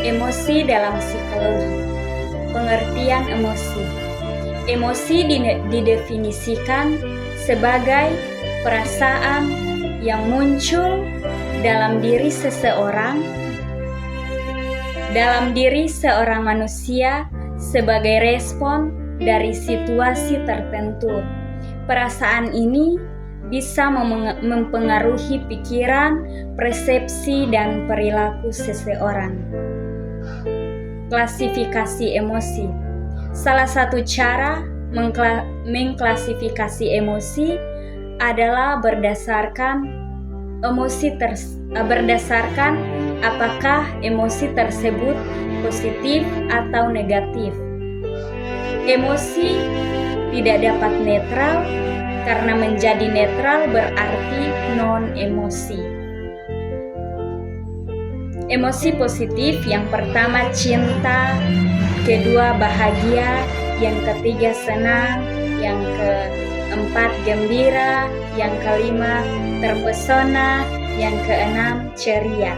Emosi dalam psikologi. Pengertian emosi. Emosi didefinisikan sebagai perasaan yang muncul dalam diri seorang manusia sebagai respon dari situasi tertentu. Perasaan ini bisa mempengaruhi pikiran, persepsi, dan perilaku seseorang. Klasifikasi emosi. Salah satu cara mengklasifikasi emosi adalah berdasarkan apakah emosi tersebut positif atau negatif. Emosi tidak dapat netral, karena menjadi netral berarti non-emosi. Emosi positif yang pertama cinta, kedua bahagia, yang ketiga senang, yang keempat gembira, yang kelima terpesona, yang keenam ceria.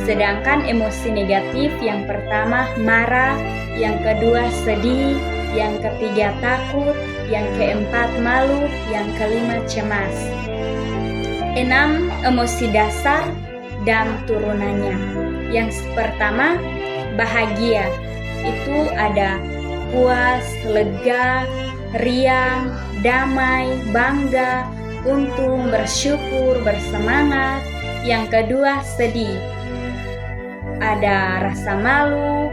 Sedangkan emosi negatif yang pertama marah, yang kedua sedih, yang ketiga takut, yang keempat malu, yang kelima cemas. 6. Emosi dasar dan turunannya. Yang pertama, bahagia. Itu ada puas, lega, riang, damai, bangga, untung, bersyukur, bersemangat. Yang kedua, sedih. Ada rasa malu,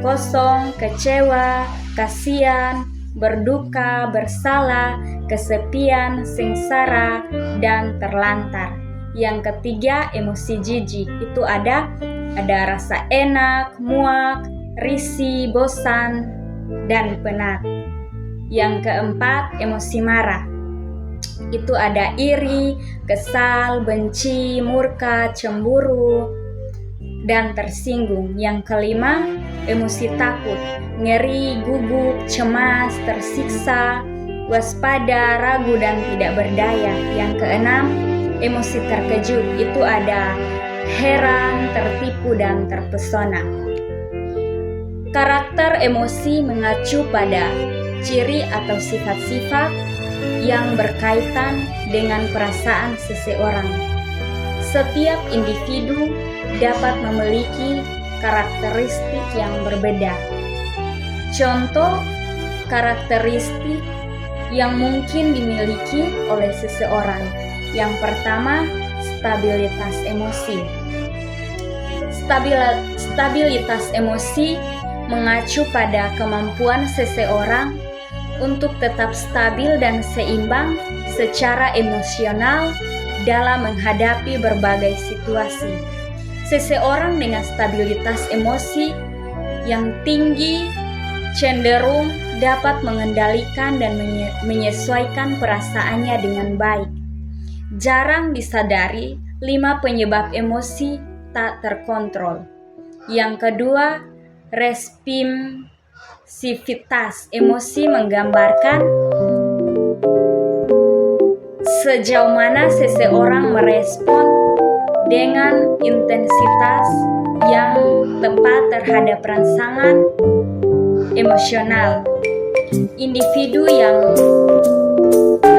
kosong, kecewa, kasihan, berduka, bersalah, kesepian, sengsara, dan terlantar. Yang ketiga, emosi jijik. Itu ada rasa enak, muak, risih, bosan, dan penat. Yang keempat, emosi marah. Itu ada iri, kesal, benci, murka, cemburu, dan tersinggung. Yang kelima, emosi takut, ngeri, gugup, cemas, tersiksa, waspada, ragu, dan tidak berdaya. Yang keenam, emosi terkejut. Itu ada heran, tertipu, dan terpesona. Karakter emosi mengacu pada ciri atau sifat-sifat yang berkaitan dengan perasaan seseorang. Setiap individu dapat memiliki karakteristik yang berbeda. Contoh karakteristik yang mungkin dimiliki oleh seseorang. Yang pertama, stabilitas emosi. Stabilitas emosi mengacu pada kemampuan seseorang untuk tetap stabil dan seimbang secara emosional dalam menghadapi berbagai situasi. Seseorang dengan stabilitas emosi yang tinggi cenderung dapat mengendalikan dan menyesuaikan perasaannya dengan baik. Jarang disadari 5 penyebab emosi tak terkontrol. Yang kedua, responsivitas emosi menggambarkan sejauh mana seseorang merespon dengan intensitas yang tepat terhadap rangsangan emosional. Individu yang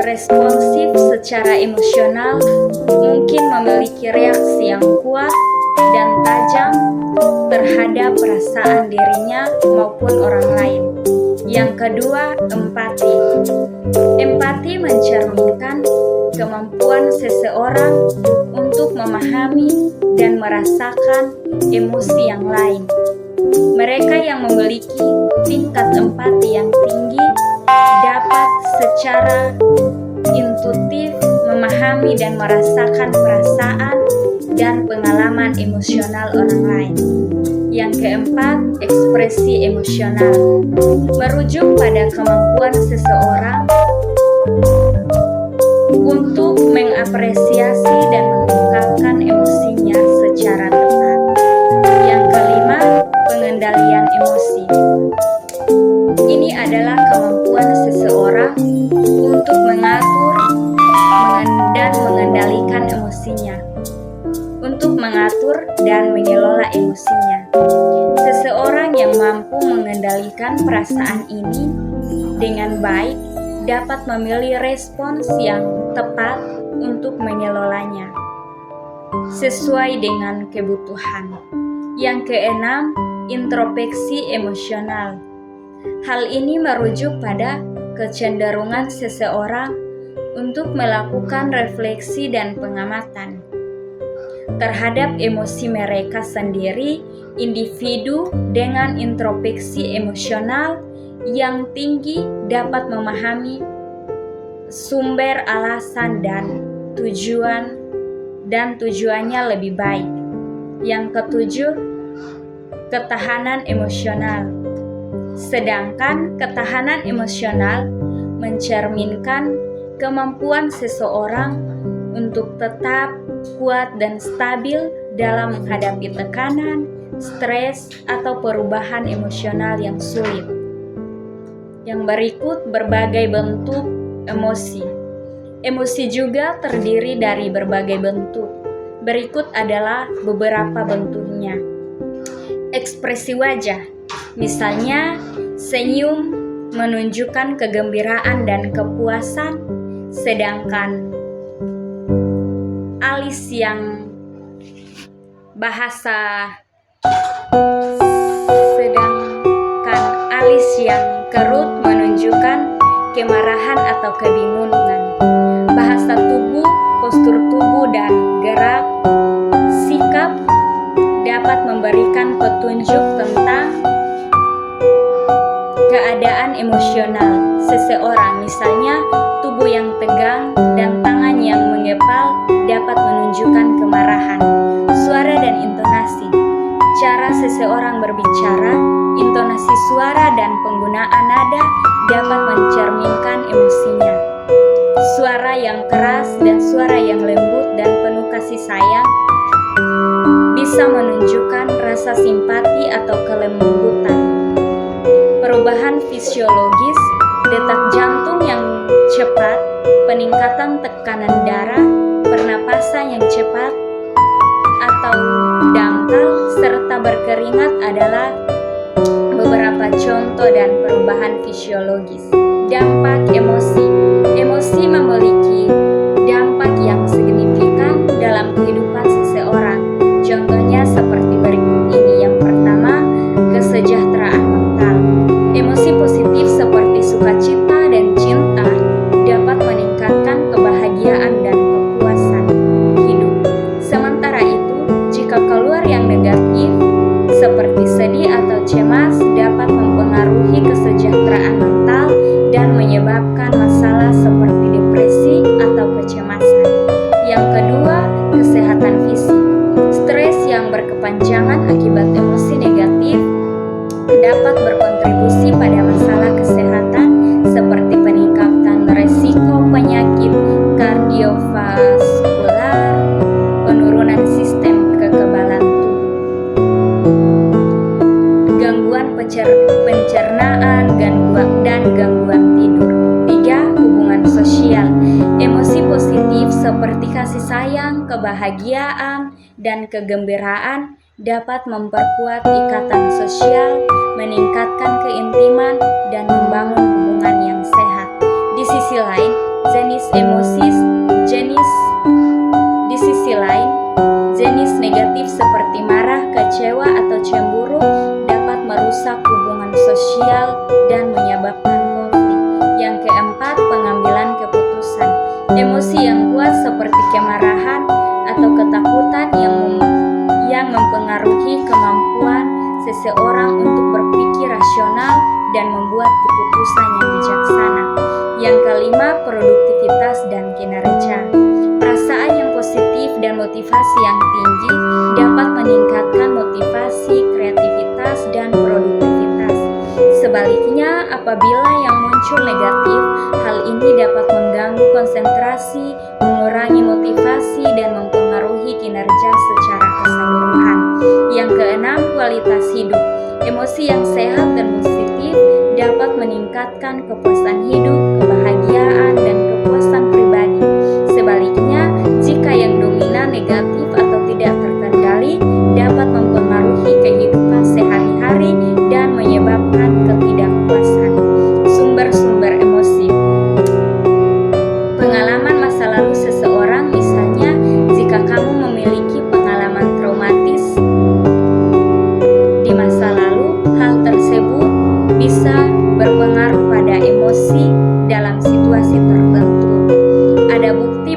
responsif secara emosional mungkin memiliki reaksi yang kuat dan tajam terhadap perasaan dirinya maupun orang lain. Yang kedua, empati. Empati mencerminkan kemampuan seseorang untuk memahami dan merasakan emosi yang lain. Mereka yang memiliki tingkat empati yang tinggi dapat secara intuitif memahami dan merasakan perasaan dan pengalaman emosional orang lain. Yang keempat, ekspresi emosional merujuk pada kemampuan seseorang untuk mengapresiasi dan mengungkapkan emosinya secara tepat. Yang kelima, pengendalian emosi. Ini adalah kemampuan seseorang untuk mengatur dan mengendalikan emosinya. Untuk mengatur dan mengelola emosinya. Seseorang yang mampu mengendalikan perasaan ini dengan baik dapat memilih respons yang tepat untuk mengelolanya sesuai dengan kebutuhan. Yang keenam, introspeksi emosional. Hal ini merujuk pada kecenderungan seseorang untuk melakukan refleksi dan pengamatan terhadap emosi mereka sendiri. Individu dengan introspeksi emosional yang tinggi dapat memahami sumber alasan dan tujuannya lebih baik. Yang ketujuh, ketahanan emosional. Sedangkan ketahanan emosional mencerminkan kemampuan seseorang untuk tetap kuat dan stabil dalam menghadapi tekanan, stres, atau perubahan emosional yang sulit. Yang berikut berbagai bentuk emosi. Emosi juga terdiri dari berbagai bentuk. Berikut adalah beberapa bentuknya. Ekspresi wajah, misalnya senyum menunjukkan kegembiraan dan kepuasan, sedangkan alis yang kerut menunjukkan kemarahan atau kebingungan. Bahasa tubuh, postur tubuh, dan gerak sikap dapat memberikan petunjuk tentang keadaan emosional seseorang. Misalnya, tubuh yang tegang dan tangan yang mengepal dapat menunjukkan kemarahan. Suara dan intonasi. Cara seseorang berbicara, intonasi suara dan penggunaan nada dapat mencerminkan emosinya. Suara yang keras dan suara yang lembut dan penuh kasih sayang bisa menunjukkan rasa simpati atau kelembutan. Perubahan fisiologis, detak jantung yang cepat, peningkatan tekanan darah, pernapasan yang cepat atau dangkal, serta berkeringat adalah beberapa contoh dan perubahan fisiologis. Dampak emosi. Emosi memiliki dampak yang signifikan dalam kehidupan seseorang. Contohnya seperti berikut ini. Yang pertama, kesejahteraan mental. Emosi positif seperti sukacita dan cinta dapat meningkatkan kebahagiaan dan kepuasan hidup. Sementara itu, jika keluar yang negatif seperti sedih atau cemas dapat mempengaruhi kesejahteraan mental dan menyebabkan masalah seperti depresi atau kecemasan. Yang kedua, kesehatan fisik. Stres yang berkepanjangan akibat emosi negatif dapat berkontribusi pada masalah kesehatan seperti peningkatan resiko penyakit kardiovaskular, penurunan sistem kekebalan tubuh, gangguan pencernaan, dan gangguan tidur. 3. Hubungan sosial. Emosi positif seperti kasih sayang, kebahagiaan, dan kegembiraan dapat memperkuat ikatan sosial, meningkatkan keintiman, dan membangun hubungan yang sehat. Di sisi lain, jenis negatif seperti marah, kecewa, atau cemburu dapat merusak hubungan sosial dan menyebabkan konflik. Yang keempat, pengambilan keputusan. Emosi yang kuat seperti kemarahan atau ketakutan yang mempengaruhi kemampuan seseorang untuk berpikir rasional dan membuat keputusan yang bijaksana. Yang kelima, produktivitas dan kinerja. Perasaan yang positif dan motivasi yang tinggi dapat meningkatkan motivasi, kreativitas, dan produktivitas. Sebaliknya, apabila yang muncul negatif, hal ini dapat mengganggu konsentrasi, mengurangi motivasi, dan mempengaruhi kinerja secara keseluruhan. Yang keenam, kualitas hidup. Emosi yang sehat dan positif dapat meningkatkan kepuasan hidup, kebahagiaan, dan kepuasan pribadi. Sebaliknya, jika yang dominan negatif atau tidak terkendali, dapat mempengaruhi kehidupan sehari-hari dan menyebabkan ketidakpuasan. Sumber-sumber emosi. Pengalaman masa lalu seseorang, misalnya jika kamu memiliki pengalaman traumatis di masa lalu, hal tersebut bisa berpengaruh pada emosi dalam situasi tertentu. Ada bukti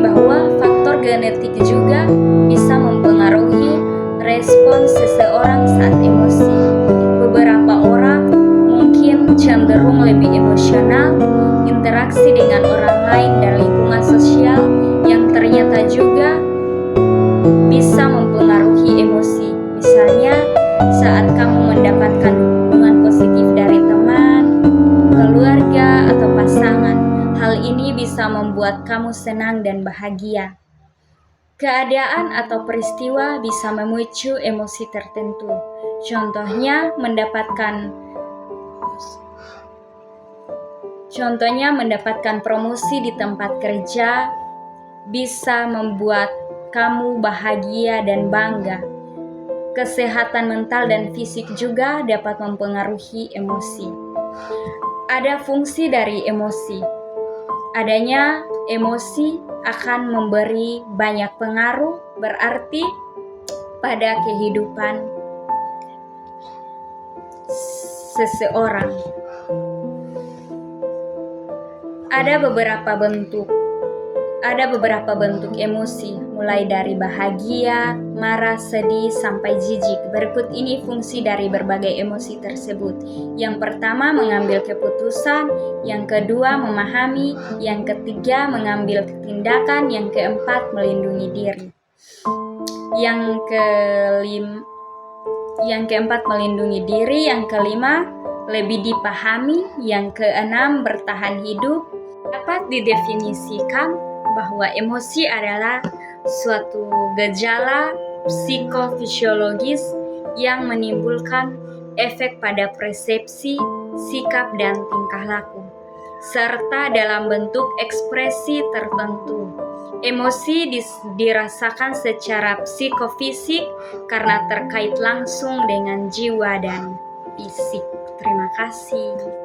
bahwa faktor genetik juga bisa mempengaruhi respons seseorang saat emosi. Beberapa orang mungkin cenderung lebih emosional, interaksi dengan orang lain dan lingkungan sosial yang ternyata juga bisa mempengaruhi emosi. Misalnya, saat kamu mendapatkan dukungan positif dari teman, keluarga, atau pasangan, hal ini bisa membuat kamu senang dan bahagia. Keadaan atau peristiwa bisa memicu emosi tertentu. Contohnya, mendapatkan promosi di tempat kerja bisa membuat kamu bahagia dan bangga. Kesehatan mental dan fisik juga dapat mempengaruhi emosi. Ada fungsi dari emosi. Adanya emosi akan memberi banyak pengaruh berarti pada kehidupan seseorang. Ada beberapa bentuk emosi, mulai dari bahagia, marah, sedih, sampai jijik. Berikut ini fungsi dari berbagai emosi tersebut. Yang pertama, mengambil keputusan. Yang kedua, memahami. Yang ketiga, mengambil tindakan. Yang keempat, melindungi diri. Yang keempat, melindungi diri. Yang kelima, lebih dipahami. Yang keenam, bertahan hidup. Dapat didefinisikan bahwa emosi adalah suatu gejala psikofisiologis yang menimbulkan efek pada persepsi, sikap, dan tingkah laku, serta dalam bentuk ekspresi tertentu. Emosi dirasakan secara psikofisik karena terkait langsung dengan jiwa dan fisik. Terima kasih.